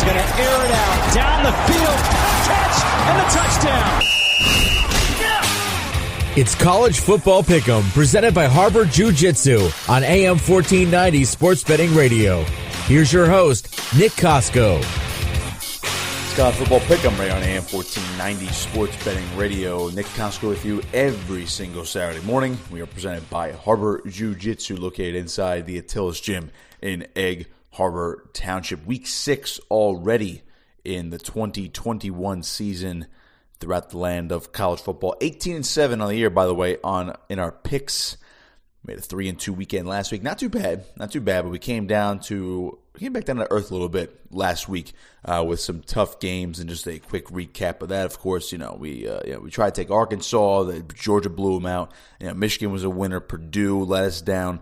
going to air it out down the field. Catch and a touchdown. It's College Football Pick'em, presented by Harbor Jiu-Jitsu on AM 1490 Sports Betting Radio. Here's your host, Nick Kosko. It's College Football Pick'em right on AM 1490 Sports Betting Radio. Nick Kosko with you every single Saturday morning. We are presented by Harbor Jiu-Jitsu, located inside the Attila's Gym in Egg Harbor Township. Week 6 already in the 2021 season throughout the land of college football. 18-7 on the year, by the way, in our picks. Made a 3-2 weekend last week. Not too bad, but we came back down to earth a little bit last week with some tough games, and just a quick recap of that. Of course, we tried to take Arkansas. Georgia blew them out. Michigan was a winner. Purdue let us down.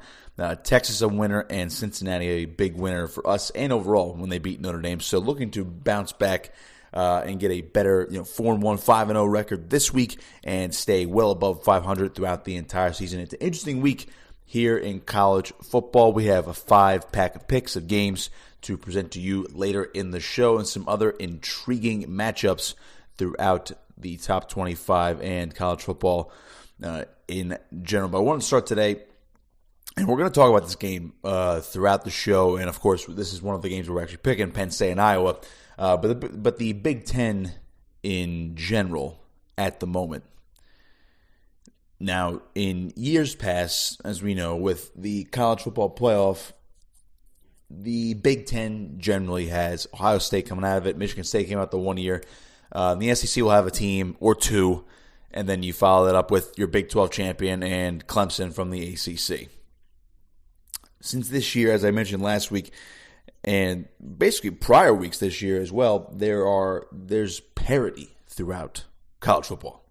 Texas a winner, and Cincinnati a big winner for us and overall when they beat Notre Dame. So looking to bounce back and get a better 4-1, 5-0 record this week and stay well above 500 throughout the entire season. It's an interesting week here in college football. We have a 5-pack of picks of games to present to you later in the show and some other intriguing matchups throughout the top 25 and college football in general. But I want to start today, and we're going to talk about this game throughout the show. And, of course, this is one of the games we're actually picking, Penn State and Iowa. But the Big Ten in general at the moment. Now, in years past, as we know, with the college football playoff, the Big Ten generally has Ohio State coming out of it. Michigan State came out the 1 year. The SEC will have a team or two, and then you follow that up with your Big 12 champion and Clemson from the ACC. Since this year, as I mentioned last week, and basically prior weeks this year as well, there's parity throughout college football.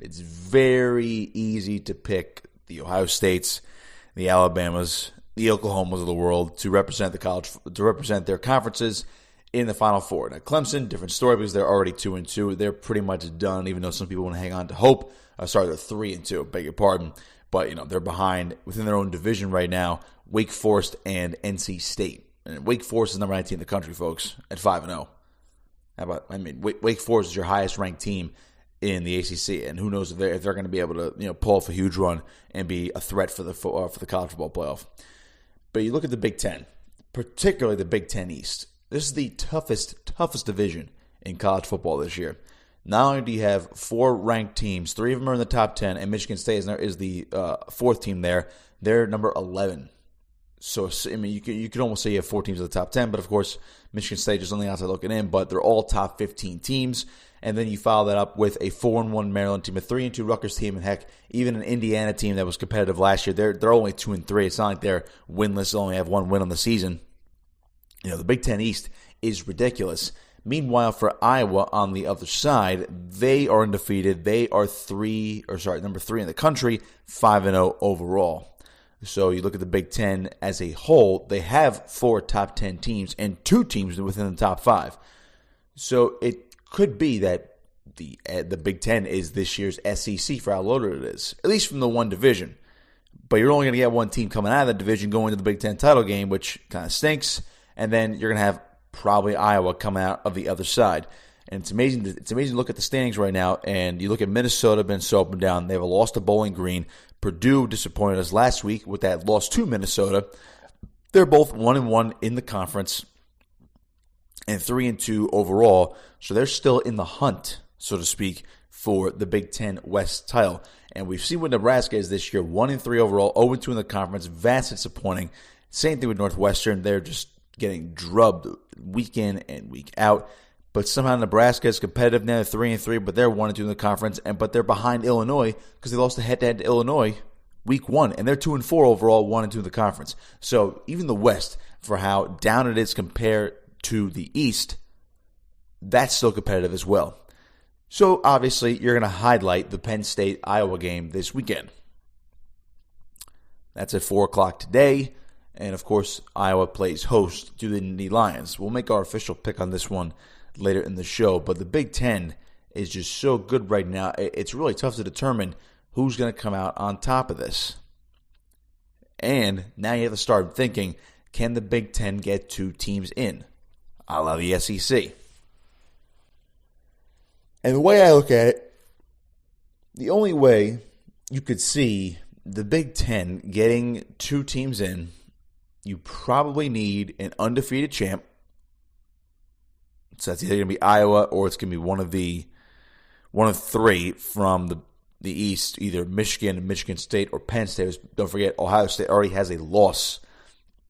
It's very easy to pick the Ohio States, the Alabamas, the Oklahomas of the world to represent their conferences in the Final Four. Now Clemson, different story because they're already 2-2. They're pretty much done, even though some people want to hang on to hope. They're 3-2. Beg your pardon. But, they're behind within their own division right now, Wake Forest and NC State. And Wake Forest is number 19 in the country, folks, at 5-0. Wake Forest is your highest-ranked team in the ACC, and who knows if they're going to be able to, pull off a huge run and be a threat for the college football playoff. But you look at the Big Ten, particularly the Big Ten East. This is the toughest division in college football this year. Not only do you have 4 ranked teams, 3 of them are in the top 10, and Michigan State is the 4th team there. They're number 11. So, you could almost say you have 4 teams in the top 10, but of course, Michigan State just on the outside looking in, but they're all top 15 teams. And then you follow that up with a 4-1 Maryland team, a 3-2 Rutgers team, and heck, even an Indiana team that was competitive last year. They're only 2-3. It's not like they're winless, only have 1 win on the season. The Big Ten East is ridiculous. Meanwhile, for Iowa on the other side, they are undefeated. They are number 3 in the country, 5-0 overall. So you look at the Big Ten as a whole, they have 4 top 10 teams and 2 teams within the top 5. So it could be that the Big Ten is this year's SEC for how loaded it is, at least from the one division. But you're only going to get 1 team coming out of that division going to the Big Ten title game, which kind of stinks. And then you're going to have probably Iowa coming out of the other side. And it's amazing to look at the standings right now, and you look at Minnesota, been so up and down. They have a loss to Bowling Green. Purdue disappointed us last week with that loss to Minnesota. They're both 1-1 in the conference and 3-2 overall, so they're still in the hunt, so to speak, for the Big Ten West title. And we've seen what Nebraska is this year, 1-3 overall, 0-2 in the conference, vastly disappointing. Same thing with Northwestern. They're just getting drubbed week in and week out. But somehow Nebraska is competitive now, 3-3, but they're 1-2 in the conference, but they're behind Illinois because they lost a head-to-head to Illinois week 1, and they're 2-4 overall, 1-2 in the conference. So even the West, for how down it is compared to the East, that's still competitive as well. So obviously you're going to highlight the Penn State-Iowa game this weekend. That's at 4 o'clock today. And, of course, Iowa plays host to the Nittany Lions. We'll make our official pick on this one later in the show. But the Big Ten is just so good right now. It's really tough to determine who's going to come out on top of this. And now you have to start thinking, Can the Big Ten get 2 teams in, a la the SEC? And the way I look at it, the only way you could see the Big Ten getting 2 teams in, you probably need an undefeated champ. So that's either going to be Iowa or it's going to be one of 3 from the East, either Michigan, Michigan State, or Penn State. Don't forget, Ohio State already has a loss,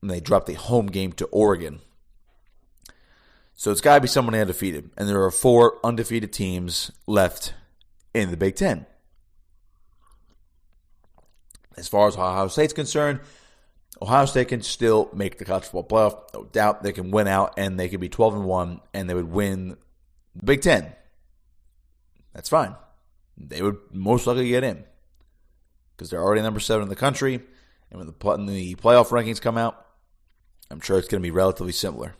and they dropped a home game to Oregon. So it's got to be someone undefeated. And there are 4 undefeated teams left in the Big Ten. As far as Ohio State's concerned, Ohio State can still make the college football playoff. No doubt they can win out, and they could be 12-1, and they would win the Big Ten. That's fine. They would most likely get in because they're already number 7 in the country. And when the playoff rankings come out, I'm sure it's going to be relatively similar.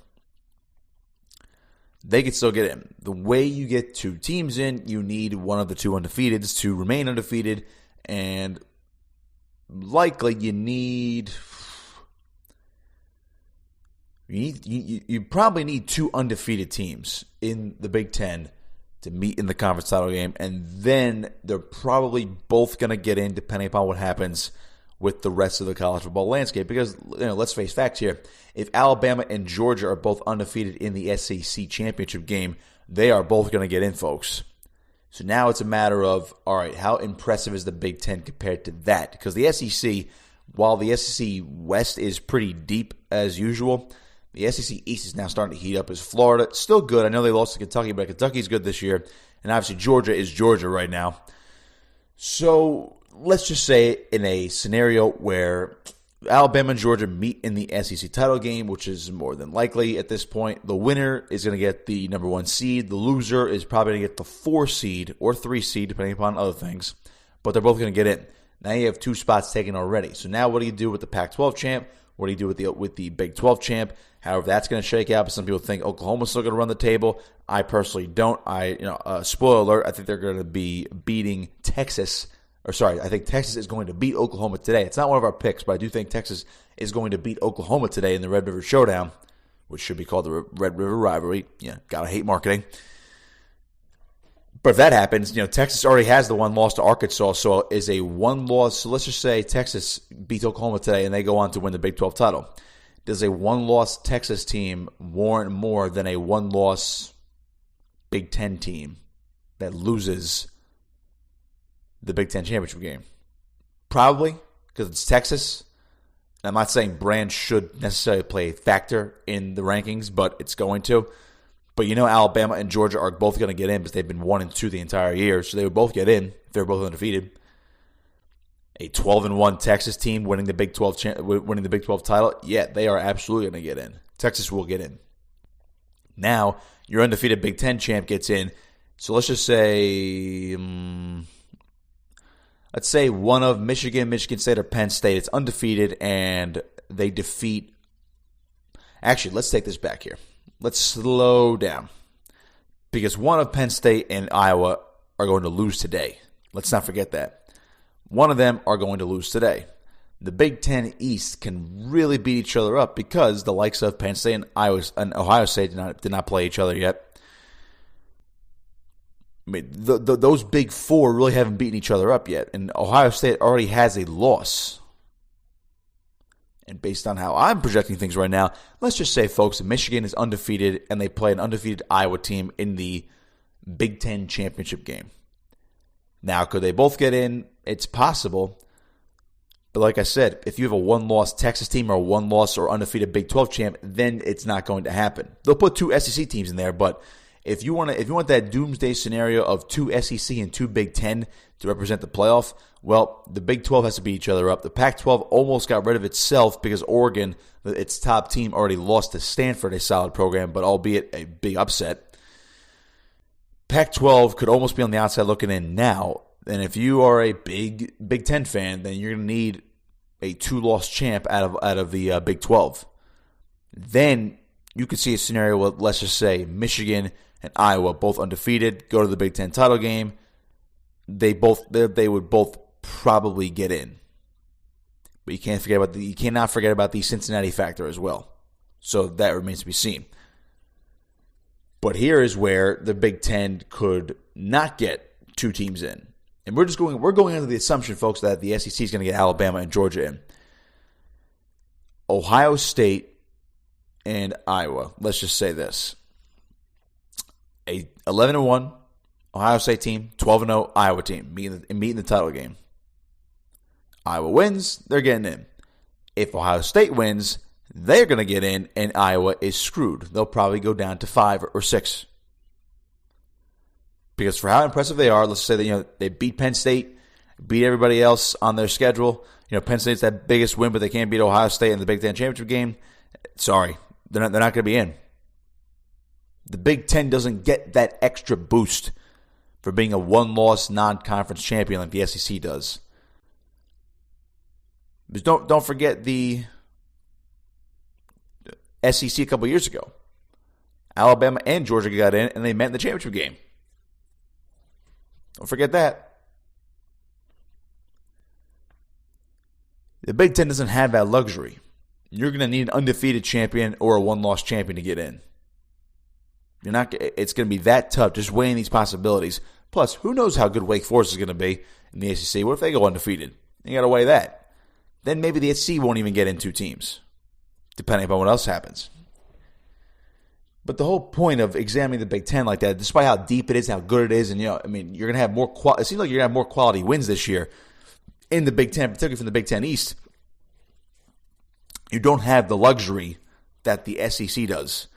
They could still get in. The way you get 2 teams in, you need one of the 2 undefeateds to remain undefeated, and likely you probably need 2 undefeated teams in the Big Ten to meet in the conference title game, and then they're probably both going to get in depending upon what happens with the rest of the college football landscape. Because, let's face facts here. If Alabama and Georgia are both undefeated in the SEC championship game, they are both going to get in, folks. So now it's a matter of, all right, how impressive is the Big Ten compared to that? Because the SEC, while the SEC West is pretty deep as usual, the SEC East is now starting to heat up. As Florida, still good. I know they lost to Kentucky, but Kentucky's good this year. And obviously Georgia is Georgia right now. So let's just say in a scenario where Alabama and Georgia meet in the SEC title game, which is more than likely at this point, the winner is going to get the number 1 seed. The loser is probably going to get the 4 seed or 3 seed, depending upon other things. But they're both going to get in. Now you have 2 spots taken already. So now what do you do with the Pac-12 champ? What do you do with the Big 12 champ? However, that's going to shake out. But some people think Oklahoma's still going to run the table. I personally don't. Spoiler alert, I think they're going to be beating Texas. I think Texas is going to beat Oklahoma today. It's not one of our picks, but I do think Texas is going to beat Oklahoma today in the Red River Showdown, which should be called the Red River Rivalry. Yeah, gotta hate marketing. But if that happens, Texas already has the 1 loss to Arkansas, so is a 1 loss. So let's just say Texas beats Oklahoma today and they go on to win the Big 12 title. Does a 1-loss Texas team warrant more than a 1-loss Big Ten team that loses the Big Ten championship game? Probably, because it's Texas. I'm not saying brand should necessarily play a factor in the rankings, but it's going to. But Alabama and Georgia are both going to get in because they've been 1-2 the entire year, so they would both get in if they're both undefeated. A 12-1 Texas team winning the Big 12 title, yeah, they are absolutely going to get in. Texas will get in. Now, your undefeated Big Ten champ gets in. So let's just say, one of Michigan, Michigan State, or Penn State. It's undefeated, and they defeat. Actually, let's take this back here. Let's slow down. Because one of Penn State and Iowa are going to lose today. Let's not forget that. One of them are going to lose today. The Big Ten East can really beat each other up because the likes of Penn State and Ohio State did not play each other yet. I mean, those Big Four really haven't beaten each other up yet, and Ohio State already has a loss. And based on how I'm projecting things right now, let's just say, folks, Michigan is undefeated, and they play an undefeated Iowa team in the Big Ten championship game. Now, could they both get in? It's possible. But like I said, if you have a 1-loss Texas team or a 1-loss or undefeated Big 12 champ, then it's not going to happen. They'll put 2 SEC teams in there, but if you want that doomsday scenario of 2 SEC and 2 Big 10 to represent the playoff, well, the Big 12 has to beat each other up. The Pac-12 almost got rid of itself because Oregon, its top team, already lost to Stanford, a solid program, but albeit a big upset. Pac-12 could almost be on the outside looking in now. And if you are a big Big 10 fan, then you're going to need a 2-loss champ out of the Big 12. Then you could see a scenario where, let's just say, Michigan and Iowa both undefeated, go to the Big 10 title game. They would both probably get in. But you cannot forget about the Cincinnati factor as well. So that remains to be seen. But here is where the Big Ten could not get 2 teams in. And we're going under the assumption, folks, that the SEC is going to get Alabama and Georgia in. Ohio State and Iowa. Let's just say this. A 11-1 Ohio State team, 12-0 Iowa team, meeting the title game. Iowa wins, they're getting in. If Ohio State wins, they're going to get in, and Iowa is screwed. They'll probably go down to 5 or 6. Because for how impressive they are, let's say that they beat Penn State, beat everybody else on their schedule. Penn State's that biggest win, but they can't beat Ohio State in the Big Ten championship game. Sorry, they're not going to be in. The Big Ten doesn't get that extra boost for being a one-loss non-conference champion like the SEC does. But don't forget the SEC a couple years ago. Alabama and Georgia got in, and they met in the championship game. Don't forget that. The Big Ten doesn't have that luxury. You're going to need an undefeated champion or a one-loss champion to get in. It's going to be that tough just weighing these possibilities. Plus, who knows how good Wake Forest is going to be in the SEC? What if they go undefeated? You got to weigh that. Then maybe the SEC won't even get in 2 teams, depending upon what else happens. But the whole point of examining the Big Ten like that, despite how deep it is, how good it is, and you're going to have more. It seems like you're going to have more quality wins this year in the Big Ten, particularly from the Big Ten East. You don't have the luxury that the SEC does.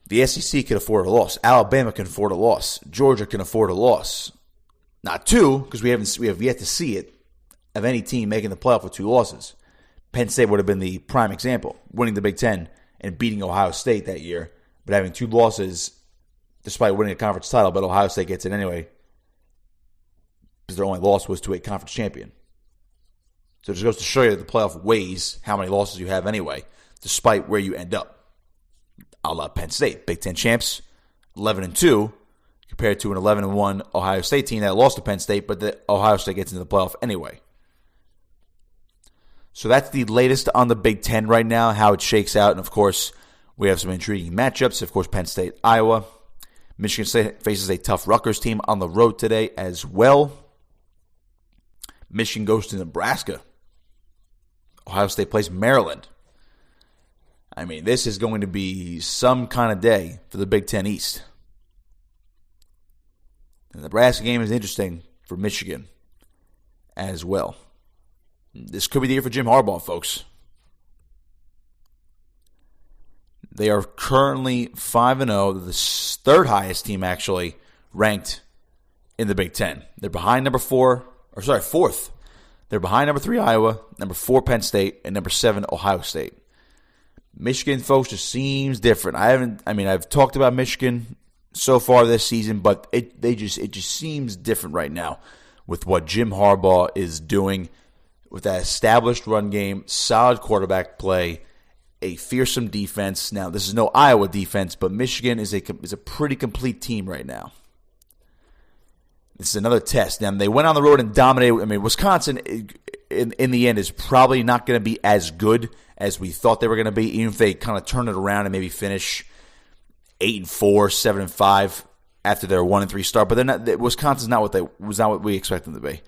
The SEC can afford a loss. Alabama can afford a loss. Georgia can afford a loss. Not 2, because we have yet to see it of any team making the playoff with 2 losses. Penn State would have been the prime example, winning the Big Ten and beating Ohio State that year, but having 2 losses despite winning a conference title, but Ohio State gets it anyway because their only loss was to a conference champion. So it just goes to show you that the playoff weighs how many losses you have anyway, despite where you end up. A la Penn State, Big Ten champs, 11-2, compared to an 11-1 Ohio State team that lost to Penn State, but the Ohio State gets into the playoff anyway. So that's the latest on the Big Ten right now, how it shakes out. And, of course, we have some intriguing matchups. Of course, Penn State, Iowa. Michigan State faces a tough Rutgers team on the road today as well. Michigan goes to Nebraska. Ohio State plays Maryland. This is going to be some kind of day for the Big Ten East. The Nebraska game is interesting for Michigan as well. This could be the year for Jim Harbaugh, folks. They are currently 5-0, the 3rd highest team actually ranked in the Big Ten. They're behind 4th. They're behind number 3 Iowa, number 4 Penn State, and number 7 Ohio State. Michigan, folks, just seems different. I've talked about Michigan so far this season, but it just seems different right now with what Jim Harbaugh is doing with that established run game, solid quarterback play, a fearsome defense. Now, this is no Iowa defense, but Michigan is a pretty complete team right now. This is another test. Now, they went on the road and dominated. Wisconsin, in the end, is probably not going to be as good as we thought they were going to be, even if they kind of turn it around and maybe finish 8-4, 7-5 after their 1-3 start. But they're not. Wisconsin's not what we expect them to be.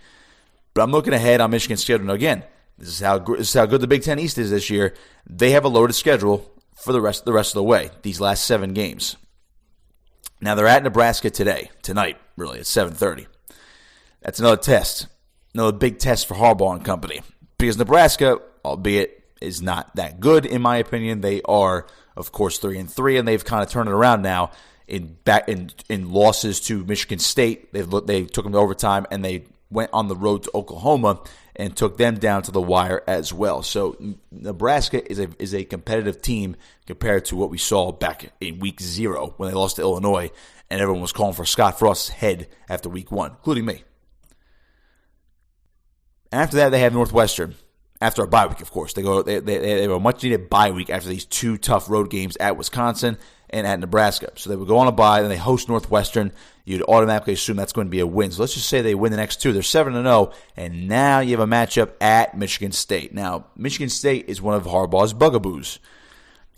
But I'm looking ahead on Michigan's schedule. And again, this is how good the Big Ten East is this year. They have a loaded schedule for the rest of the way. These last 7 games. Now they're at Nebraska tonight, really at 7:30. That's another test, another big test for Harbaugh and company. Because Nebraska, albeit is not that good in my opinion, they are of course 3-3, and they've kind of turned it around now in losses to Michigan State. They took them to overtime, and they went on the road to Oklahoma and took them down to the wire as well. So Nebraska is a competitive team compared to what we saw back in week 0 when they lost to Illinois, and everyone was calling for Scott Frost's head after week 1, including me. After that, they have Northwestern. After a bye week, of course. They have a much-needed bye week after these 2 tough road games at Wisconsin and at Nebraska. So they would go on a bye, then they host Northwestern. You'd automatically assume that's going to be a win. So let's just say they win the next two. They're 7-0, and now you have a matchup at Michigan State. Now, Michigan State is one of Harbaugh's bugaboos.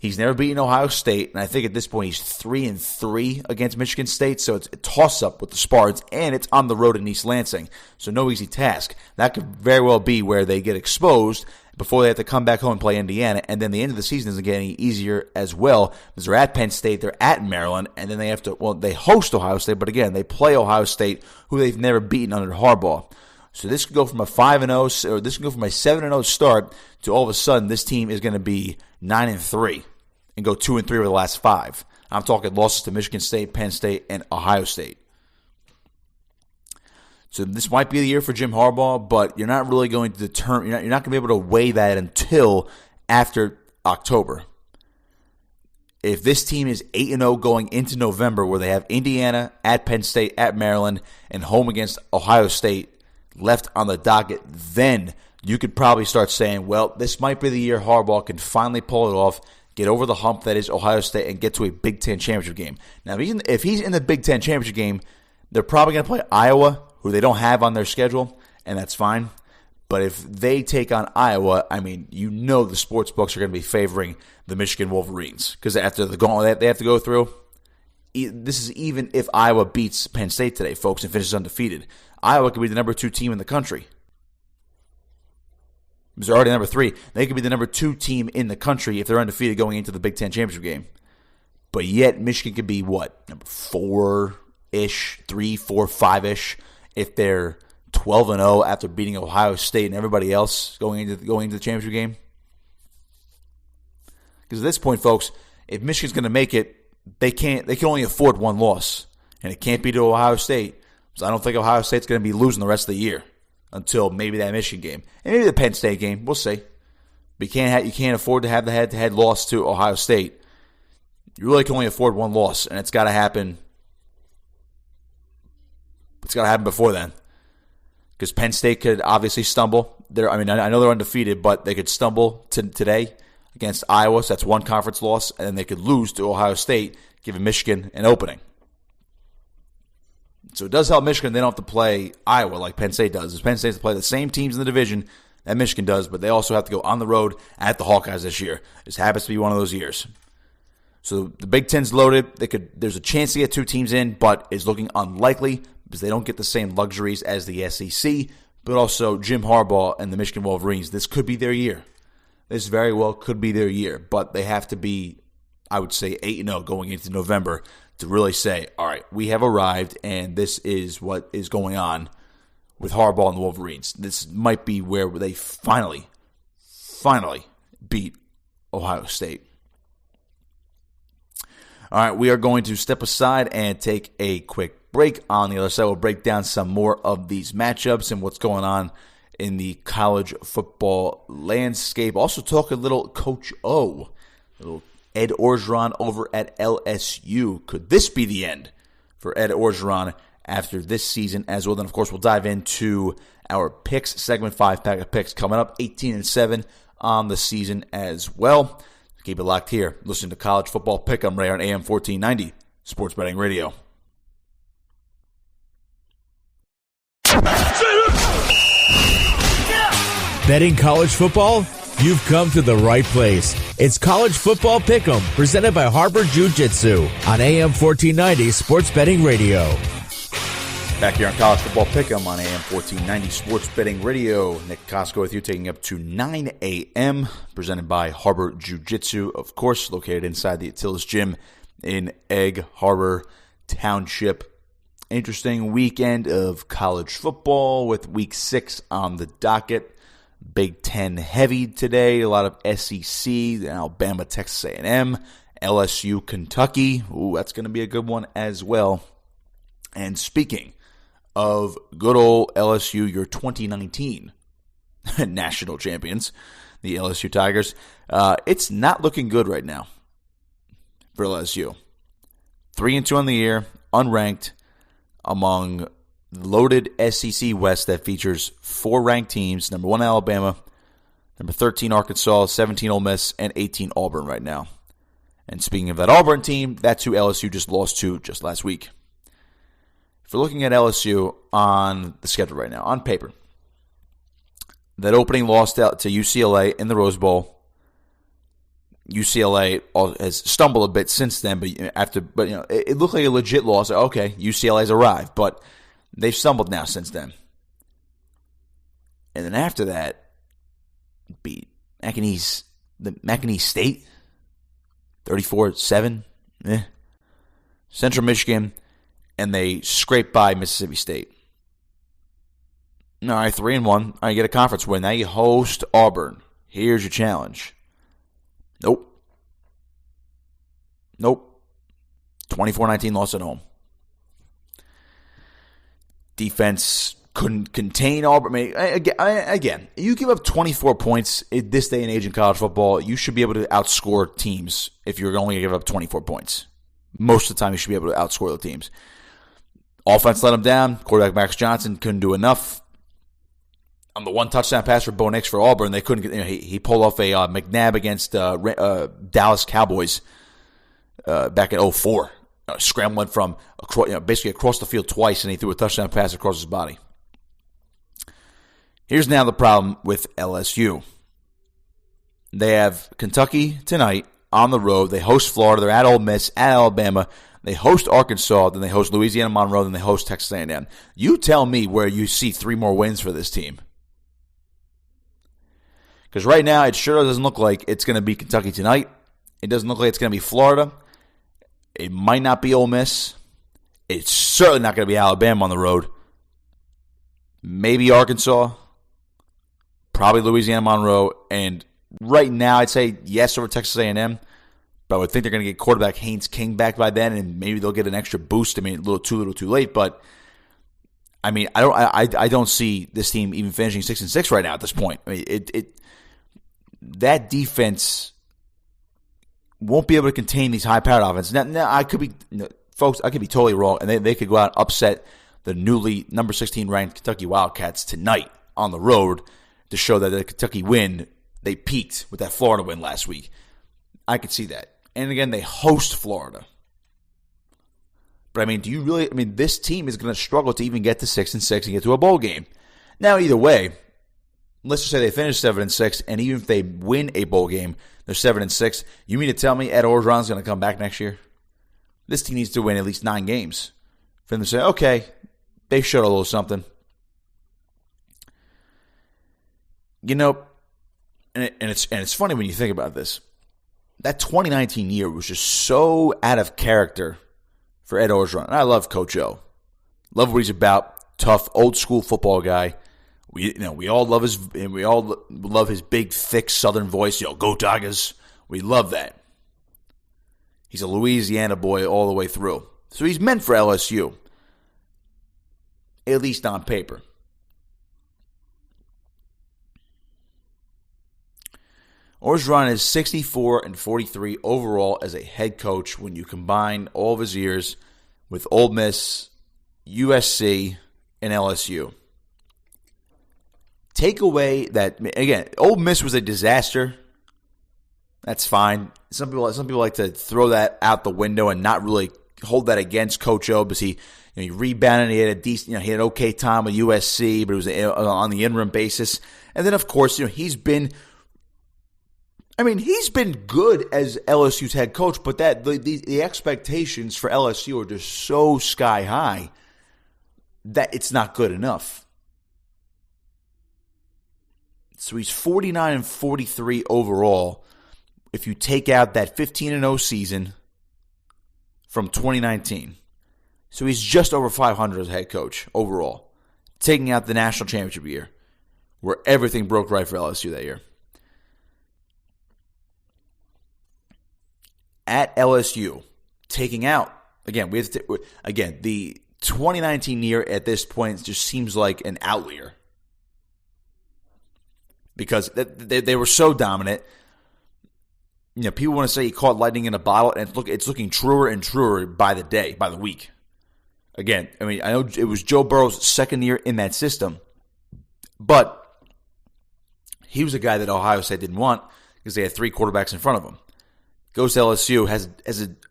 He's never beaten Ohio State, and I think at this point he's 3-3 against Michigan State, so it's a toss-up with the Spartans, and it's on the road in East Lansing, so no easy task. That could very well be where they get exposed before they have to come back home and play Indiana, and then the end of the season isn't getting easier as well, because they're at Penn State, they're at Maryland, and then they have to, they host Ohio State, but again, they play Ohio State, who they've never beaten under Harbaugh. So this could go from a 5-0, or this could go from a 7-0 start to all of a sudden this team is going to be 9-3 and go 2-3 over the last 5. I'm talking losses to Michigan State, Penn State, and Ohio State. So this might be the year for Jim Harbaugh, but you're not really going to determine. You're not going to be able to weigh that until after October. If this team is 8-0 going into November, where they have Indiana, at Penn State, at Maryland, and home against Ohio State left on the docket, then you could probably start saying, well, this might be the year Harbaugh can finally pull it off, get over the hump that is Ohio State, and get to a Big Ten championship game. Now, if he's in the Big Ten championship game, they're probably going to play Iowa, who they don't have on their schedule, and that's fine. But if they take on Iowa, I mean, you know the sports books are going to be favoring the Michigan Wolverines, because after the gauntlet they have to go through, this is even if Iowa beats Penn State today, folks, and finishes undefeated. Iowa could be the number 2 team in the country. They're already number 3. They could be the number 2 team in the country if they're undefeated going into the Big Ten championship game. But yet, Michigan could be, what, number 4-ish, 3, 4, 5-ish, if they're 12-0 after beating Ohio State and everybody else going into the championship game. Because at this point, folks, if Michigan's going to make it, they can only afford one loss, and it can't be to Ohio State. So I don't think Ohio State's going to be losing the rest of the year until maybe that Michigan game, and maybe the Penn State game. We'll see. But you can't afford to have the head-to-head loss to Ohio State. You really can only afford one loss, and it's got to happen. It's got to happen before then, because Penn State could obviously stumble. I know they're undefeated, but they could stumble today against Iowa. So that's one conference loss, and then they could lose to Ohio State, giving Michigan an opening. So it does help Michigan. They don't have to play Iowa like Penn State does. Penn State has to play the same teams in the division that Michigan does, but they also have to go on the road at the Hawkeyes this year. This happens to be one of those years. So the Big Ten's loaded. There's a chance to get 2 teams in, but it's looking unlikely because they don't get the same luxuries as the SEC, but also Jim Harbaugh and the Michigan Wolverines. This could be their year. This very well could be their year, but they have to be, I would say, 8-0 going into November to really say, all right, we have arrived, and this is what is going on with Harbaugh and the Wolverines. This might be where they finally beat Ohio State. All right, we are going to step aside and take a quick break. On the other side, we'll break down some more of these matchups and what's going on in the college football landscape. Also talk a little Coach O, little Ed Orgeron over at LSU. Could this be the end for Ed Orgeron after this season as well? Then, of course, we'll dive into our picks, segment 5-pack of picks coming up, 18-7 on the season as well. Keep it locked here. Listen to College Football Pick'em right on AM 1490, Sports Betting Radio. Betting college football? You've come to the right place. It's College Football Pick'em, presented by Harbor Jiu-Jitsu on AM 1490 Sports Betting Radio. Back here on College Football Pick'em on AM 1490 Sports Betting Radio. Nick Kosko with you, taking up to 9 a.m., presented by Harbor Jiu-Jitsu, of course, located inside the Attila's Gym in Egg Harbor Township. Interesting weekend of college football with Week 6 on the docket. Big Ten heavy today. A lot of SEC, Alabama, Texas A&M, LSU, Kentucky. Ooh, that's going to be a good one as well. And speaking of good old LSU, your 2019 national champions, the LSU Tigers, it's not looking good right now for LSU. 3-2 on the year, unranked, among loaded SEC West that features 4 ranked teams, number 1 Alabama, number 13 Arkansas, 17 Ole Miss, and 18 Auburn right now. And speaking of that Auburn team, that's who LSU just lost to just last week. If we're looking at LSU on the schedule right now, on paper, that opening loss to UCLA in the Rose Bowl. UCLA has stumbled a bit since then, but it looked like a legit loss. Okay, UCLA's arrived, but they've stumbled now since then. And then after that, beat McInerney State, 34-7. Central Michigan, and they scraped by Mississippi State. All right, 3-1. All right, you get a conference win. Now you host Auburn. Here's your challenge. Nope. 24-19 loss at home. Defense couldn't contain Auburn. Again, you give up 24 points in this day and age in college football, you should be able to outscore teams if you're only going to give up 24 points. Most of the time, you should be able to outscore the teams. Offense let them down. Quarterback Max Johnson couldn't do enough. On the one touchdown pass for Bo Nix for Auburn, they couldn't. He pulled off a McNabb against Dallas Cowboys back in 2004, scrambling from basically across the field twice, and he threw a touchdown pass across his body. Here's now the problem with LSU. They have Kentucky tonight on the road. They host Florida. They're at Ole Miss, at Alabama. They host Arkansas. Then they host Louisiana Monroe. Then they host Texas A&M. You tell me where you see 3 more wins for this team. Because right now, it sure doesn't look like it's going to be Kentucky tonight. It doesn't look like it's going to be Florida. It might not be Ole Miss. It's certainly not going to be Alabama on the road. Maybe Arkansas. Probably Louisiana Monroe. And right now, I'd say yes over Texas A&M. But I would think they're going to get quarterback Haynes King back by then, and maybe they'll get an extra boost. I mean, a little too late. But I mean, I don't see this team even finishing 6-6 right now at this point. I mean, that defense won't be able to contain these high-powered offenses. Now I could be, folks, I could be totally wrong, and they could go out and upset the newly number 16 ranked Kentucky Wildcats tonight on the road to show that the Kentucky win, they peaked with that Florida win last week. I could see that. And again, they host Florida. But I mean, this team is going to struggle to even get to 6-6 and get to a bowl game. Now, either way, let's just say they finish 7-6, and even if they win a bowl game, they're 7-6. You mean to tell me Ed Orgeron is going to come back next year? This team needs to win at least 9 games for them to say, okay, they showed a little something. And it's funny when you think about this. That 2019 year was just so out of character for Ed Orgeron. And I love Coach O. Love what he's about. Tough, old school football guy. We all love his big, thick Southern voice. Go Tigers. We love that. He's a Louisiana boy all the way through. So he's meant for LSU. At least on paper. Orgeron is 64-43 overall as a head coach when you combine all of his years with Ole Miss, USC, and LSU. Take away that, again, Ole Miss was a disaster. That's fine. Some people like to throw that out the window and not really hold that against Coach O because he rebounded. He had he had an okay time with USC, but it was on the interim basis. And then, of course, he's been good as LSU's head coach, but that the expectations for LSU are just so sky high that it's not good enough. So he's 49-43 overall. If you take out that 15-0 season from 2019, so he's just over 500 as a head coach overall, taking out the national championship year, where everything broke right for LSU that year. At LSU, taking out the 2019 year at this point just seems like an outlier because they were so dominant. People want to say he caught lightning in a bottle, and it's looking truer and truer by the day, by the week. Again, I know it was Joe Burrow's second year in that system, but he was a guy that Ohio State didn't want because they had 3 quarterbacks in front of him. goes to LSU, has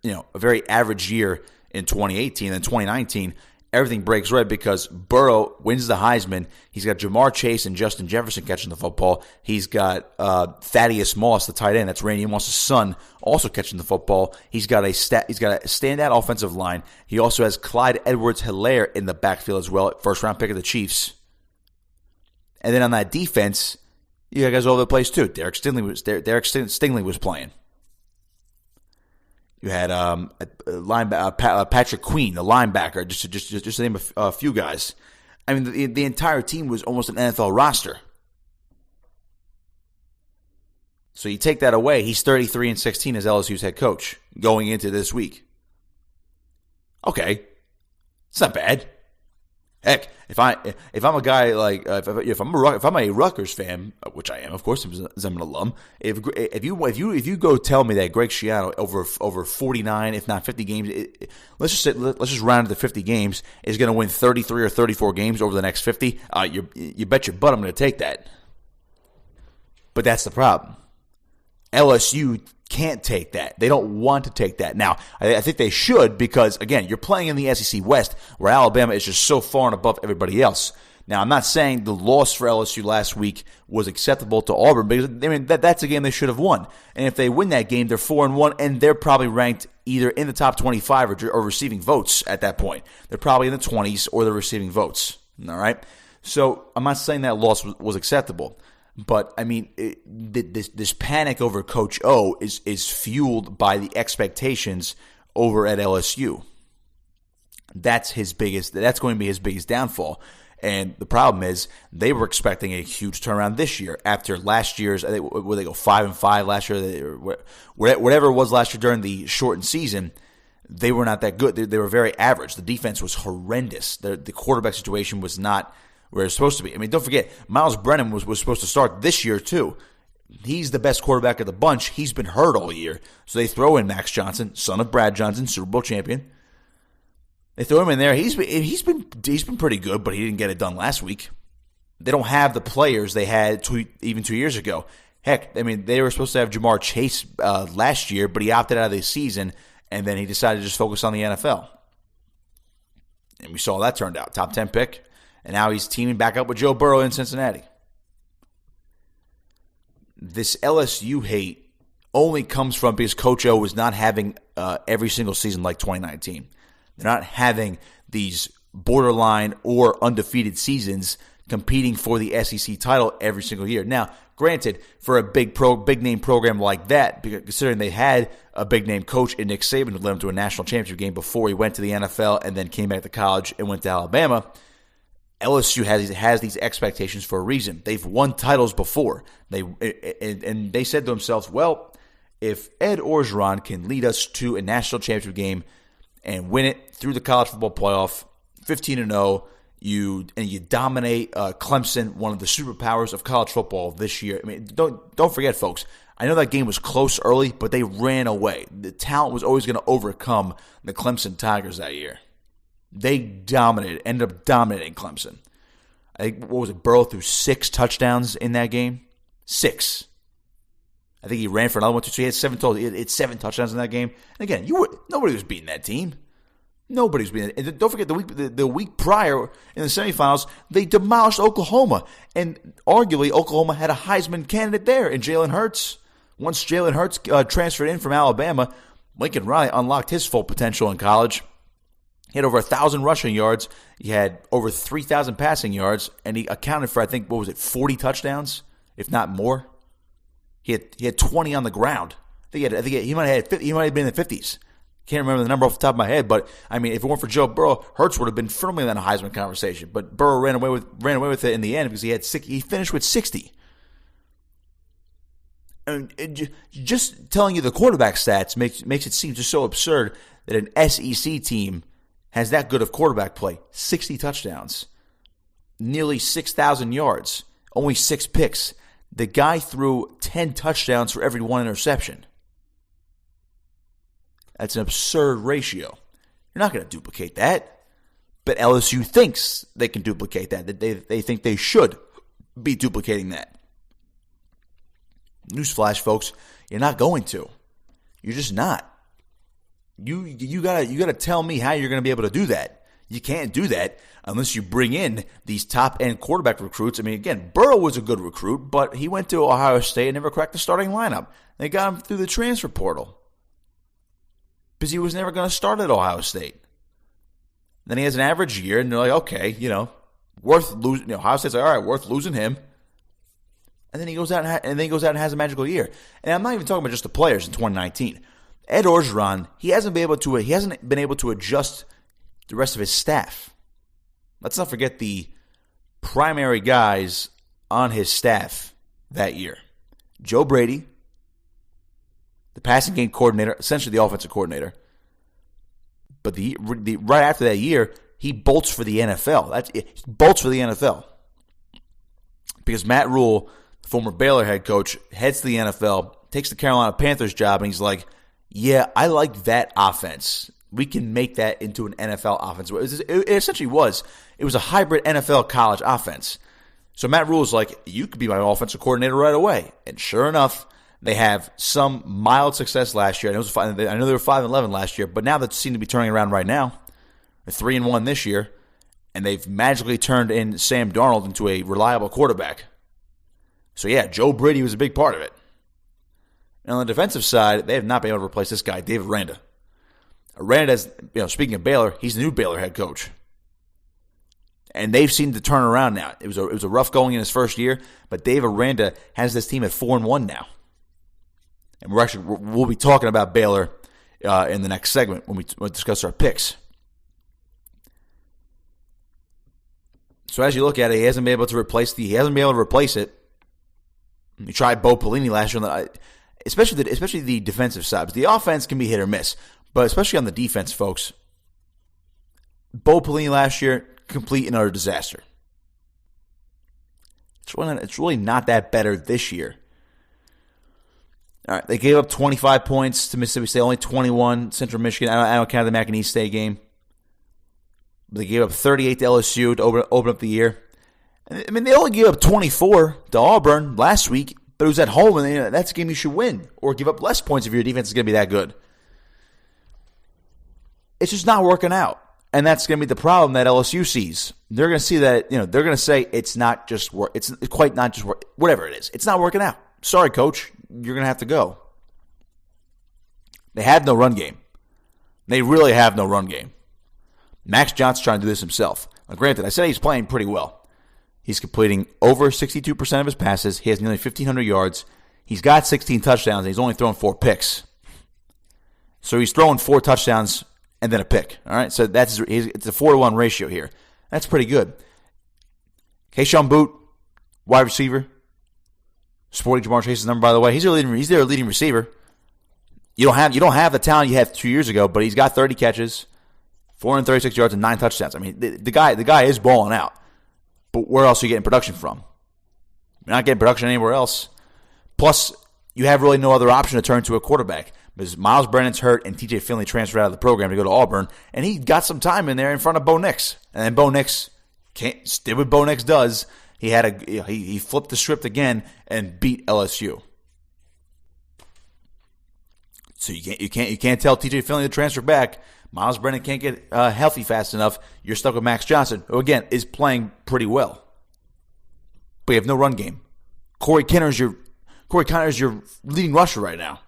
a very average year in 2018, and 2019, everything breaks red because Burrow wins the Heisman. He's got Jamar Chase and Justin Jefferson catching the football. He's got Thaddeus Moss, the tight end. That's Randy Moss's son, also catching the football. He's got a standout offensive line. He also has Clyde Edwards-Helaire in the backfield as well, first-round pick of the Chiefs. And then on that defense, you got guys all over the place too. Derek Stingley was playing. You had Patrick Queen, the linebacker, just to name a few guys. I mean, the entire team was almost an NFL roster. So you take that away, he's 33-16 as LSU's head coach going into this week. Okay, it's not bad. Heck, if I'm a guy like if I'm a Rutgers fan, which I am, of course, as I'm an alum. If you go tell me that Greg Schiano over 49, if not 50 games, let's just round it to 50 games, is going to win 33 or 34 games over the next 50. You bet your butt I'm going to take that. But that's the problem. LSU can't take that. They don't want to take that. Now, I think they should because, again, you're playing in the SEC West where Alabama is just so far and above everybody else. Now, I'm not saying the loss for LSU last week was acceptable to Auburn because, I mean, that's a game they should have won. And if they win that game, they're 4-1, and they're probably ranked either in the top 25 or receiving votes at that point. They're probably in the 20s or they're receiving votes. All right? So I'm not saying that loss was acceptable. But, I mean, this panic over Coach O is fueled by the expectations over at LSU. That's going to be his biggest downfall. And the problem is they were expecting a huge turnaround this year after last year's, I think, where they go 5-5 last year, whatever it was last year during the shortened season. They were not that good. They were very average. The defense was horrendous. The quarterback situation was not where it's supposed to be. I mean, don't forget, Miles Brennan was supposed to start this year too. He's the best quarterback of the bunch. He's been hurt all year. So they throw in Max Johnson, son of Brad Johnson, Super Bowl champion. They throw him in there. He's been pretty good, but he didn't get it done last week. They don't have the players they had even 2 years ago. Heck, I mean, they were supposed to have Jamar Chase last year, but he opted out of the season, and then he decided to just focus on the NFL. And we saw how that turned out. Top 10 pick. And now he's teaming back up with Joe Burrow in Cincinnati. This LSU hate only comes from because Coach O is not having every single season like 2019. They're not having these borderline or undefeated seasons competing for the SEC title every single year. Now, granted, for a big name program like that, considering they had a big name coach in Nick Saban who led them to a national championship game before he went to the NFL and then came back to college and went to Alabama, LSU has these expectations for a reason. They've won titles before. And they said to themselves, well, if Ed Orgeron can lead us to a national championship game and win it through the college football playoff, 15-0, you dominate Clemson, one of the superpowers of college football this year. I mean, don't forget, folks. I know that game was close early, but they ran away. The talent was always going to overcome the Clemson Tigers that year. They ended up dominating Clemson. I think, what was it, Burrow threw 6 touchdowns in that game? 6. I think he ran for another one, too, so he had 7 total. He had 7 touchdowns in that game. And again, nobody was beating that team. Nobody was beating it. And don't forget, the week prior in the semifinals, they demolished Oklahoma. And arguably, Oklahoma had a Heisman candidate there in Jalen Hurts. Once Jalen Hurts transferred in from Alabama, Lincoln Riley unlocked his full potential in college. He had over 1,000 rushing yards. He had over 3,000 passing yards, and he accounted for, I think, 40 touchdowns, if not more. He had 20 on the ground. He might have been in the 50s. Can't remember the number off the top of my head, but I mean, if it weren't for Joe Burrow, Hurts would have been firmly in a Heisman conversation. But Burrow ran away with it in the end because he finished with 60. And just telling you the quarterback stats makes it seem just so absurd that an SEC team has that good of quarterback play. 60 touchdowns, nearly 6,000 yards, only 6 picks. The guy threw 10 touchdowns for every 1 interception. That's an absurd ratio. You're not going to duplicate that. But LSU thinks they can duplicate that. They think they should be duplicating that. Newsflash, folks, you're not going to. You're just not. You gotta tell me how you're going to be able to do that. You can't do that unless you bring in these top-end quarterback recruits. I mean, again, Burrow was a good recruit, but he went to Ohio State and never cracked the starting lineup. They got him through the transfer portal because he was never going to start at Ohio State. Then he has an average year, and they're like, okay, worth losing. Ohio State's like, all right, worth losing him. And then he goes out and has a magical year. And I'm not even talking about just the players in 2019. Ed Orgeron, he hasn't been able to adjust the rest of his staff. Let's not forget the primary guys on his staff that year. Joe Brady, the passing game coordinator, essentially the offensive coordinator. But the right after that year, he bolts for the NFL. He bolts for the NFL. Because Matt Rule, former Baylor head coach, heads to the NFL, takes the Carolina Panthers job, and he's like, yeah, I like that offense. We can make that into an NFL offense. It essentially was. It was a hybrid NFL college offense. So Matt Rule is like, you could be my offensive coordinator right away. And sure enough, they have some mild success last year. I know they were 5-11 last year, but now they seem to be turning around right now. They're 3-1 this year, and they've magically turned in Sam Darnold into a reliable quarterback. So yeah, Joe Brady was a big part of it. And on the defensive side, they have not been able to replace this guy, David Aranda. Aranda, speaking of Baylor, he's the new Baylor head coach. And they've seemed to turn around now. It was a rough going in his first year, but Dave Aranda has this team at 4-1 now. And we'll be talking about Baylor in the next segment when we discuss our picks. So as you look at it, he hasn't been able to replace it. He tried Bo Pelini last year, especially the defensive side. But the offense can be hit or miss, but especially on the defense, folks. Bo Pelini last year, complete and utter disaster. It's really not that better this year. All right, they gave up 25 points to Mississippi State, only 21 Central Michigan. I don't count the McInerney State game. They gave up 38 to LSU to open up the year. I mean, they only gave up 24 to Auburn last week, but it was at home, and that's a game you should win, or give up less points if your defense is going to be that good. It's just not working out, and that's going to be the problem that LSU sees. They're going to see that, they're going to say it's not just work. It's quite not just work. Whatever it is, it's not working out. Sorry, coach, you're going to have to go. They have no run game. They really have no run game. Max Johnson's trying to do this himself. Now, granted, I said he's playing pretty well. He's completing over 62% of his passes. He has nearly 1,500 yards. He's got 16 touchdowns, and he's only thrown 4 picks. So he's throwing 4 touchdowns and then a pick. All right, so it's a 4-to-1 ratio here. That's pretty good. Keyshawn Boot, wide receiver. Sporting Jamar Chase's number, by the way. He's their leading receiver. You don't have the talent you had 2 years ago, but he's got 30 catches, 436 yards, and 9 touchdowns. I mean, the guy is balling out. But where else are you getting production from? You're not getting production anywhere else. Plus, you have really no other option to turn to a quarterback because Miles Brennan's hurt and TJ Finley transferred out of the program to go to Auburn, and he got some time in there in front of Bo Nix. And then Bo Nix did what Bo Nix does. He flipped the script again and beat LSU. So you can't tell TJ Finley to transfer back. Miles Brennan can't get healthy fast enough. You're stuck with Max Johnson, who again is playing pretty well, but you have no run game. Corey Conner's your leading rusher right now.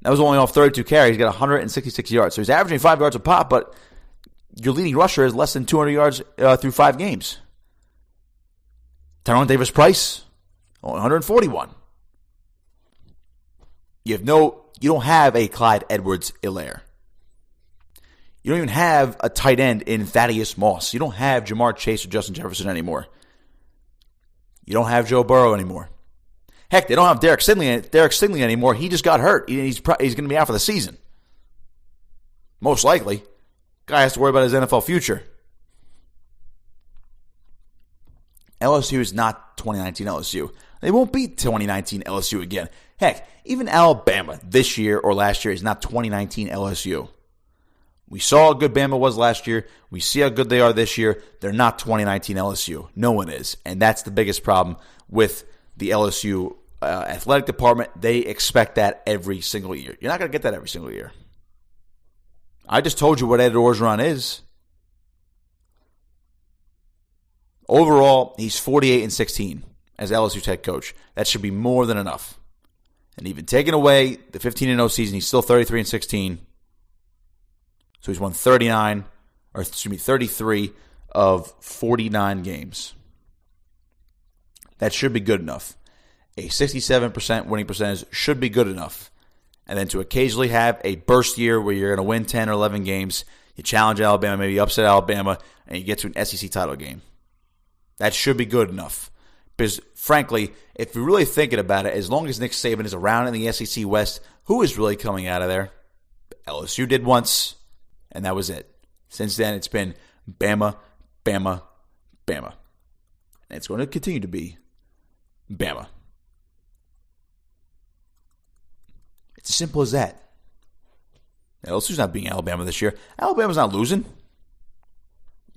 That was only off 32 carries. He's got 166 yards, so he's averaging 5 yards a pop. But your leading rusher is less than 200 yards through 5 games. Tyrone Davis-Price, 141. You don't have a Clyde Edwards-Helaire. You don't even have a tight end in Thaddeus Moss. You don't have Jamar Chase or Justin Jefferson anymore. You don't have Joe Burrow anymore. Heck, they don't have Derek Stingley anymore. He just got hurt. He's going to be out for the season. Most likely. Guy has to worry about his NFL future. LSU is not 2019 LSU. They won't beat 2019 LSU again. Heck, even Alabama this year or last year is not 2019 LSU. We saw how good Bama was last year. We see how good they are this year. They're not 2019 LSU. No one is. And that's the biggest problem with the LSU athletic department, they expect that every single year. You're not going to get that every single year. I just told you what Ed Orgeron is. Overall, he's 48-16 as LSU's head coach. That should be more than enough. And even taking away the 15-0 season, he's still 33-16. So he's won 33 of 49 games. That should be good enough. A 67% winning percentage should be good enough. And then to occasionally have a burst year where you're going to win 10 or 11 games, you challenge Alabama, maybe upset Alabama, and you get to an SEC title game. That should be good enough. Because, frankly, if you're really thinking about it, as long as Nick Saban is around in the SEC West, who is really coming out of there? LSU did once, and that was it. Since then, it's been Bama, Bama, Bama. And it's going to continue to be Bama. It's as simple as that. LSU's not beating Alabama this year. Alabama's not losing.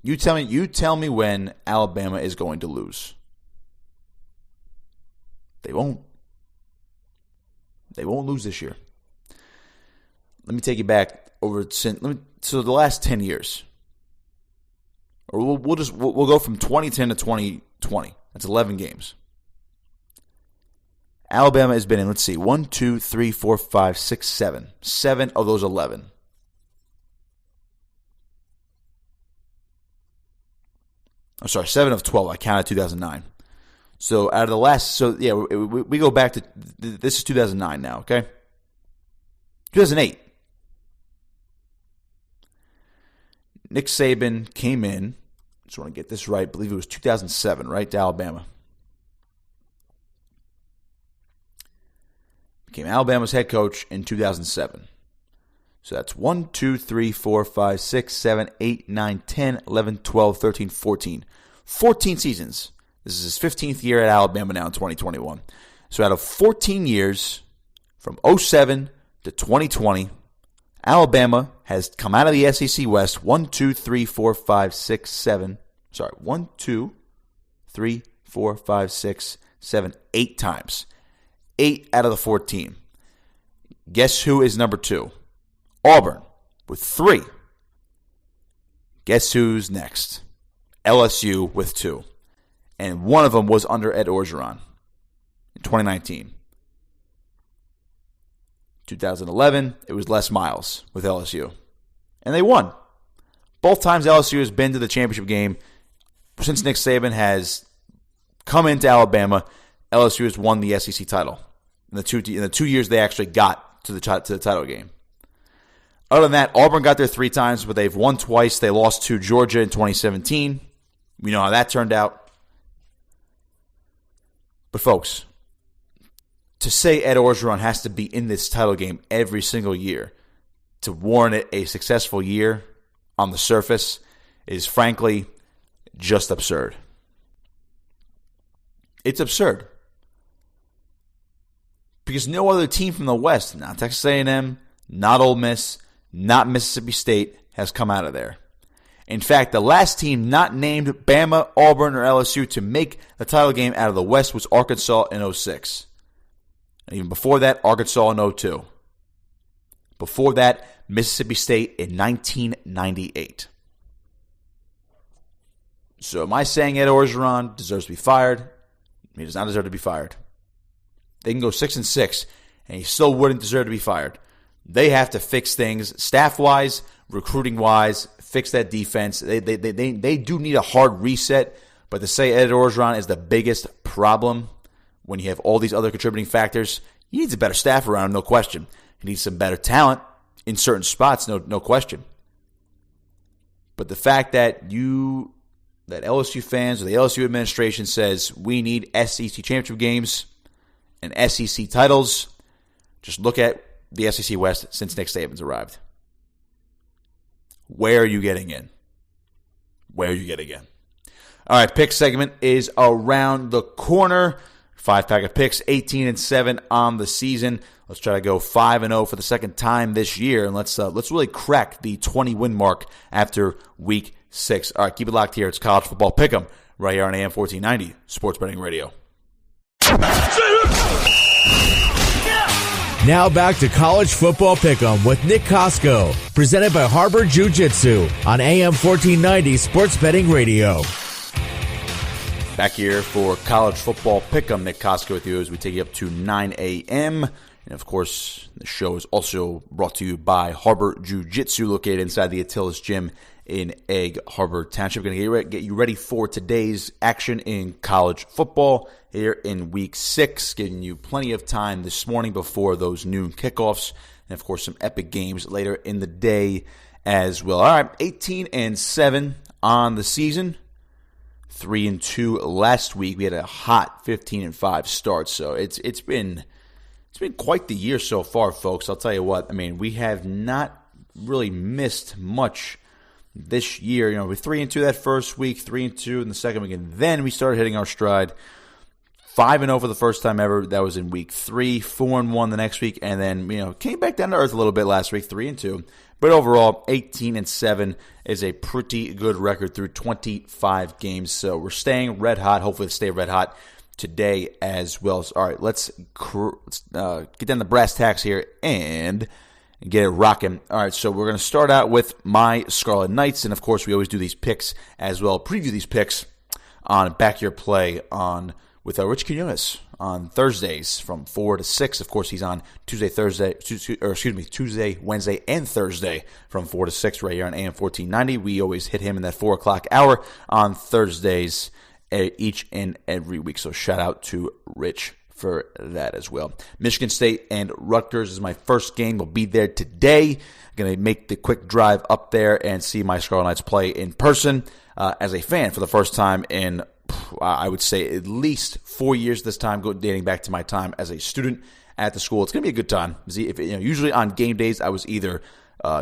You tell me when Alabama is going to lose. They won't. They won't lose this year. Let me take you back so the last 10 years. Or we'll go from 2010 to 2020. That's 11 games. Alabama has been in, 1, 2, 3, 4, 5, 6, 7. 7 of those 11. I'm sorry, 7 of 12. I counted 2009. So out of the last, we go back to, this is 2009 now, okay? 2008. Nick Saban came in, just want to get this right, I believe it was 2007, right, to Alabama. Became Alabama's head coach in 2007. So that's 1, 2, 3, 4, 5, 6, 7, 8, 9, 10, 11, 12, 13, 14. 14 seasons. This is his 15th year at Alabama now in 2021. So out of 14 years, from 2007 to 2020, Alabama has come out of the SEC West 1, 2, 3, 4, 5, 6, 7. Sorry, 1, 2, 3, 4, 5, 6, 7, 8 times. 8 out of the 14. Guess who is number 2? Auburn with 3. Guess who's next? LSU with 2. And one of them was under Ed Orgeron in 2019. 2011, it was Les Miles with LSU. And they won. Both times LSU has been to the championship game since Nick Saban has come into Alabama. LSU has won the SEC title in the 2 years they actually got to the title game. Other than that, Auburn got there 3 times, but they've won twice. They lost to Georgia in 2017. We know how that turned out. But folks, to say Ed Orgeron has to be in this title game every single year to warrant it a successful year on the surface is frankly just absurd. It's absurd. Because no other team from the West, not Texas A&M, not Ole Miss, not Mississippi State, has come out of there. In fact, the last team not named Bama, Auburn, or LSU to make the title game out of the West was Arkansas in 2006. And even before that, Arkansas in 2002. Before that, Mississippi State in 1998. So am I saying Ed Orgeron deserves to be fired? He does not deserve to be fired. They can go 6-6, and he still wouldn't deserve to be fired. They have to fix things staff-wise, recruiting-wise, fix that defense. They do need a hard reset, but to say Ed Orgeron is the biggest problem when you have all these other contributing factors, he needs a better staff around him, no question. He needs some better talent in certain spots, no question. But the fact that LSU fans or the LSU administration says we need SEC championship games and SEC titles, just look at the SEC West since Nick Saban's arrived. Where are you getting in? Where are you getting in? All right, pick segment is around the corner. 5-pack of picks, 18-7 on the season. Let's try to go 5-0 for the second time this year, and let's really crack the 20-win mark after Week 6. All right, keep it locked here. It's College Football Pick'em right here on AM 1490 Sports Betting Radio. Now back to College Football Pick'em with Nick Kosko, presented by Harbor Jiu-Jitsu on AM 1490 Sports Betting Radio. Back here for College Football Pick'em. Nick Kosko with you as we take you up to 9 a.m. And, of course, the show is also brought to you by Harbor Jiu-Jitsu, located inside the Attila's Gym in Egg Harbor Township. Going to get you ready for today's action in college football here in Week 6, giving you plenty of time this morning before those noon kickoffs, and of course some epic games later in the day as well. All right, 18-7 on the season, 3-2 last week. We had a hot 15-5 start, so it's been quite the year so far, folks. I'll tell you what. I mean, we have not really missed much this year. You know, we're 3-2 that first week, 3-2 in the second week, and then we started hitting our stride. 5-0 for the first time ever. That was in week 3, 4-1 the next week, and then, you know, came back down to earth a little bit last week, 3-2. But overall, 18-7 is a pretty good record through 25 games. So we're staying red hot. Hopefully, stay red hot today as well. So, all right, let's get down the brass tacks here and get it rocking. All right, so we're going to start out with my Scarlet Knights, and of course, we always do these picks as well. Preview these picks on Back Your Play with Rich Quinones on Thursdays from 4 to 6. Of course, he's on Tuesday, Wednesday, and Thursday from 4 to 6 right here on AM 1490. We always hit him in that 4 o'clock hour on Thursdays each and every week. So shout out to Rich for that as well. Michigan State and Rutgers is my first game. We'll be there today. I'm going to make the quick drive up there and see my Scarlet Knights play in person as a fan for the first time in, I would say, at least 4 years this time, dating back to my time as a student at the school. It's going to be a good time. Usually on game days, I was either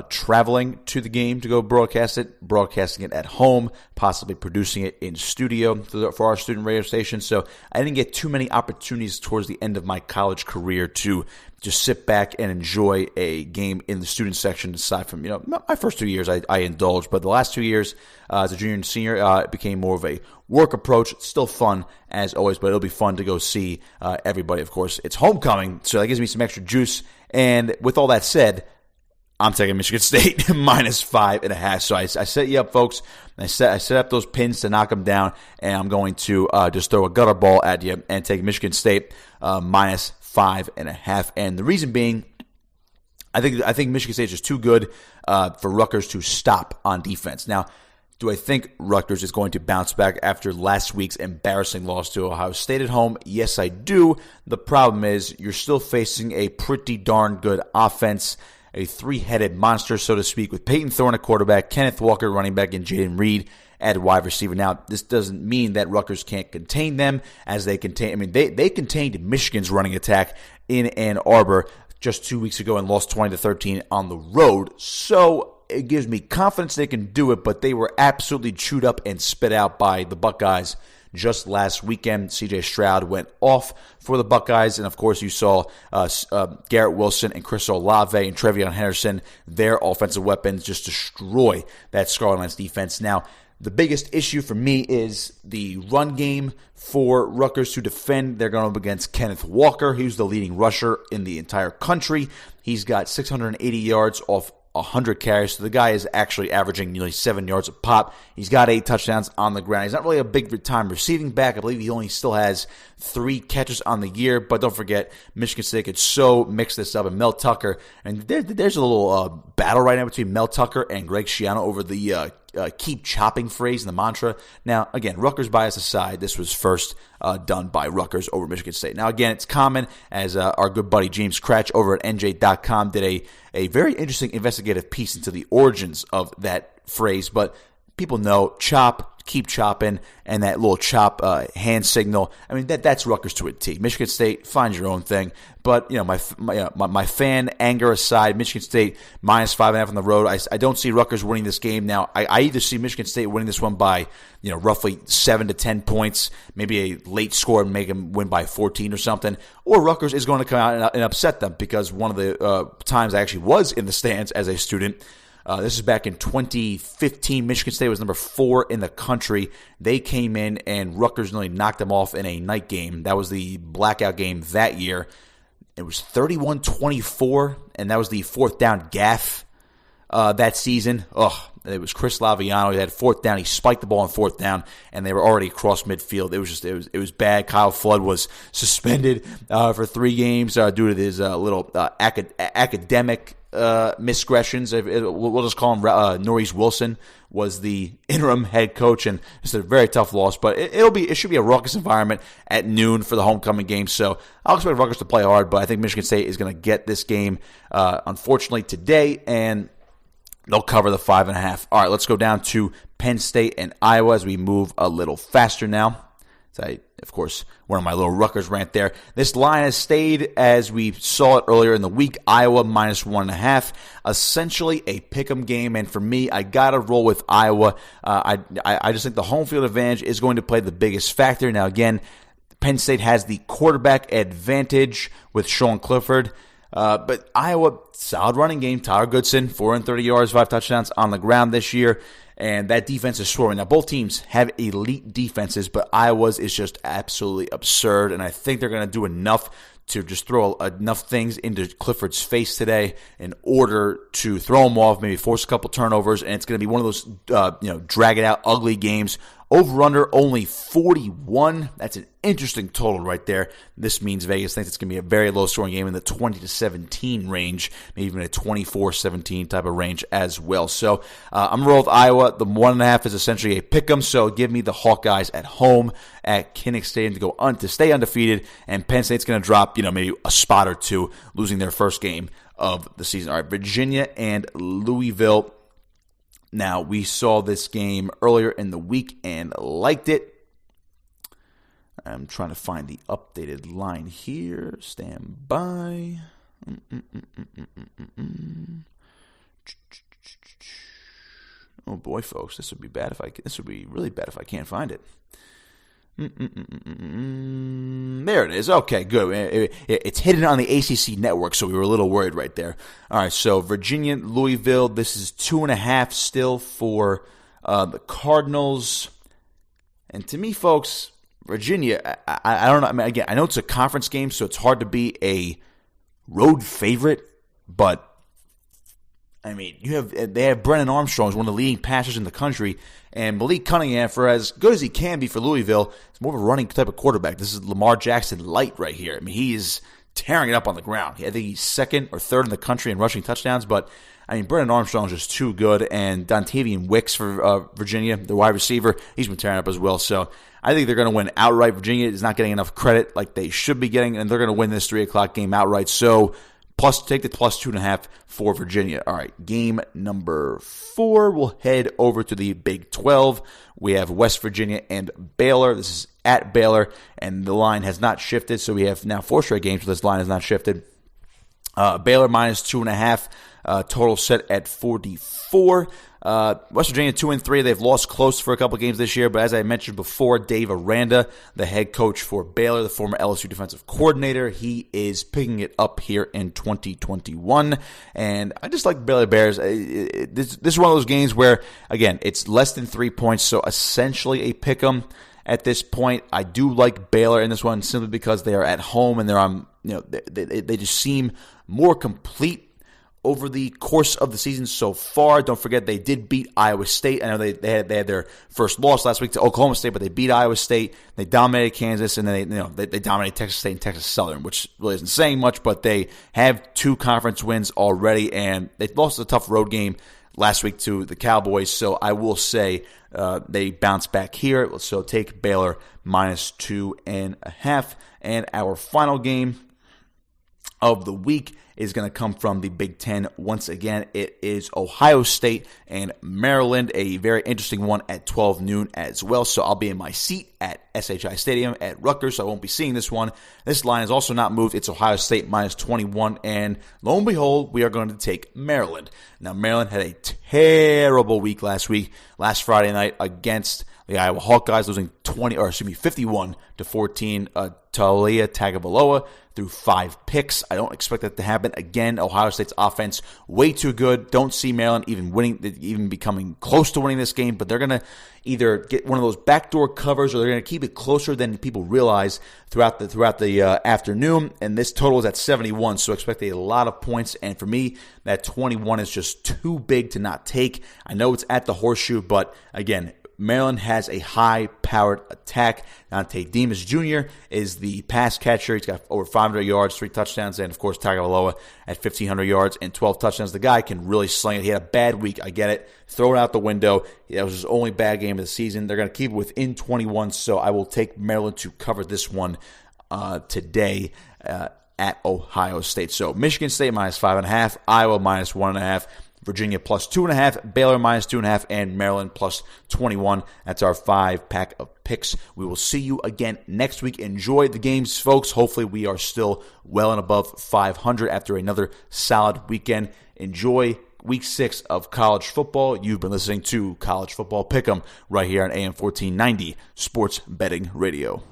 traveling to the game to go broadcasting it at home, possibly producing it in studio for our student radio station. So I didn't get too many opportunities towards the end of my college career to just sit back and enjoy a game in the student section. Aside from, my first 2 years, I indulged, but the last 2 years as a junior and senior, it became more of a work approach. It's still fun as always, but it'll be fun to go see everybody. Of course, it's homecoming, so that gives me some extra juice. And with all that said, I'm taking Michigan State -5.5. So I set you up, folks. I set up those pins to knock them down, and I'm going to just throw a gutter ball at you and take Michigan State -5.5. And the reason being, I think Michigan State is just too good for Rutgers to stop on defense. Now, do I think Rutgers is going to bounce back after last week's embarrassing loss to Ohio State at home? Yes, I do. The problem is you're still facing a pretty darn good offense, a three-headed monster, so to speak, with Peyton Thorne at quarterback, Kenneth Walker running back, and Jaden Reed at wide receiver. Now, this doesn't mean that Rutgers can't contain them, as they contained Michigan's running attack in Ann Arbor just 2 weeks ago and lost 20-13 on the road. So it gives me confidence they can do it, but they were absolutely chewed up and spit out by the Buckeyes just last weekend. C.J. Stroud went off for the Buckeyes, and of course you saw Garrett Wilson and Chris Olave and Trevion Henderson, their offensive weapons, just destroy that Scarlet Knights defense. Now, the biggest issue for me is the run game for Rutgers to defend. They're going up against Kenneth Walker. He's the leading rusher in the entire country. He's got 680 yards off 100 carries, so the guy is actually averaging nearly 7 yards a pop. He's got 8 touchdowns on the ground. He's not really a big-time receiving back. I believe he only still has 3 catches on the year, but don't forget, Michigan State could so mix this up. And Mel Tucker, and there's a little battle right now between Mel Tucker and Greg Schiano over the keep chopping phrase and the mantra. Now, again, Rutgers bias aside, this was first done by Rutgers over Michigan State. Now, again, it's common, as our good buddy James Cratch over at NJ.com did a very interesting investigative piece into the origins of that phrase, but people know chop, keep chopping, and that little chop hand signal. I mean, that's Rutgers to a T. Michigan State, find your own thing. But, my fan anger aside, Michigan State -5.5 on the road. I don't see Rutgers winning this game. Now, I either see Michigan State winning this one by, roughly 7 to 10 points, maybe a late score and make them win by 14 or something, or Rutgers is going to come out and upset them, because one of the times I actually was in the stands as a student, this is back in 2015. Michigan State was number 4 in the country. They came in and Rutgers nearly knocked them off in a night game. That was the blackout game that year. It was 31-24, and that was the fourth down gaffe that season. It was Chris Laviano. He had fourth down. He spiked the ball on fourth down, and they were already across midfield. It was bad. Kyle Flood was suspended for 3 games due to his little academic misgressions. We'll just call him Norris Wilson was the interim head coach, and it's a very tough loss. But it should be a raucous environment at noon for the homecoming game. So I'll expect Rutgers to play hard, but I think Michigan State is going to get this game, unfortunately, today, and they'll cover the 5.5. All right, let's go down to Penn State and Iowa as we move a little faster now. Of course, one of my little Rutgers rant there. This line has stayed as we saw it earlier in the week. Iowa minus 1.5. Essentially a pick'em game, and for me, I gotta roll with Iowa. I just think the home field advantage is going to play the biggest factor. Now, again, Penn State has the quarterback advantage with Sean Clifford. But Iowa, solid running game. Tyler Goodson, 430 yards, 5 touchdowns on the ground this year. And that defense is soaring. Now, both teams have elite defenses, but Iowa's is just absolutely absurd. And I think they're going to do enough to just throw enough things into Clifford's face today in order to throw him off, maybe force a couple turnovers. And it's going to be one of those, drag it out, ugly games. Over-under only 41. That's an interesting total right there. This means Vegas thinks it's going to be a very low-scoring game in the 20-17 range, maybe even a 24-17 type of range as well. So I'm going to roll with Iowa. The 1.5 is essentially a pick'em, so give me the Hawkeyes at home at Kinnick Stadium to stay undefeated, and Penn State's going to drop maybe a spot or two, losing their first game of the season. All right, Virginia and Louisville. Now, we saw this game earlier in the week and liked it. I'm trying to find the updated line here. Stand by. Oh boy, folks, this would be really bad if I can't find it. There it is. Okay, good. It's hidden on the ACC network, so we were a little worried right there. All right, so Virginia, Louisville. This is 2.5 still for the Cardinals. And to me, folks, Virginia, I don't know. I mean, again, I know it's a conference game, so it's hard to be a road favorite, but I mean, they have Brennan Armstrong, who's one of the leading passers in the country, and Malik Cunningham, for as good as he can be for Louisville, is more of a running type of quarterback. This is Lamar Jackson light right here. I mean, he is tearing it up on the ground. I think he's second or third in the country in rushing touchdowns, but I mean, Brennan Armstrong is just too good, and Dontavian Wicks for Virginia, the wide receiver, he's been tearing up as well. So I think they're going to win outright. Virginia is not getting enough credit like they should be getting, and they're going to win this 3 o'clock game outright. So take the plus 2.5 for Virginia. All right, game number 4. We'll head over to the Big 12. We have West Virginia and Baylor. This is at Baylor, and the line has not shifted. So we have now 4 straight games where this line has not shifted. Baylor minus 2.5. Total set at 44. West Virginia 2-3. They've lost close for a couple games this year, but as I mentioned before, Dave Aranda, the head coach for Baylor, the former LSU defensive coordinator, he is picking it up here in 2021. And I just like the Baylor Bears. This is one of those games where, again, it's less than 3 points, so essentially a pick'em at this point. I do like Baylor in this one simply because they are at home and they're on. They just seem more complete over the course of the season so far. Don't forget they did beat Iowa State. I know they had their first loss last week to Oklahoma State, but they beat Iowa State. They dominated Kansas, and then they dominated Texas State and Texas Southern, which really isn't saying much. But they have 2 conference wins already, and they lost a tough road game last week to the Cowboys. So I will say they bounce back here. So take Baylor minus 2.5. And our final game of the week is going to come from the Big Ten. Once again, it is Ohio State and Maryland, a very interesting one at 12 noon as well. So I'll be in my seat at SHI Stadium at Rutgers, so I won't be seeing this one. This line is also not moved. It's Ohio State minus 21, and lo and behold, we are going to take Maryland. Now, Maryland had a terrible week last Friday night against the Iowa Hawkeyes, losing 51-14. Talia Tagovailoa through 5 picks. I don't expect that to happen again. Ohio State's offense way too good. Don't see Maryland even becoming close to winning this game, but they're going to either get one of those backdoor covers or they're going to keep it closer than people realize throughout the afternoon. And this total is at 71, so expect a lot of points. And for me, that 21 is just too big to not take. I know it's at the Horseshoe, but again, Maryland has a high-powered attack. Dante Demas Jr. is the pass catcher. He's got over 500 yards, 3 touchdowns, and, of course, Tagovailoa at 1,500 yards and 12 touchdowns. The guy can really sling it. He had a bad week. I get it. Throw it out the window. That was his only bad game of the season. They're going to keep it within 21, so I will take Maryland to cover this one today at Ohio State. So Michigan State minus 5.5, Iowa minus 1.5, Virginia plus 2.5, Baylor minus 2.5, and Maryland plus 21. That's our 5-pack of picks. We will see you again next week. Enjoy the games, folks. Hopefully we are still well and above 500 after another solid weekend. Enjoy Week 6 of college football. You've been listening to College Football Pick'em right here on AM 1490 Sports Betting Radio.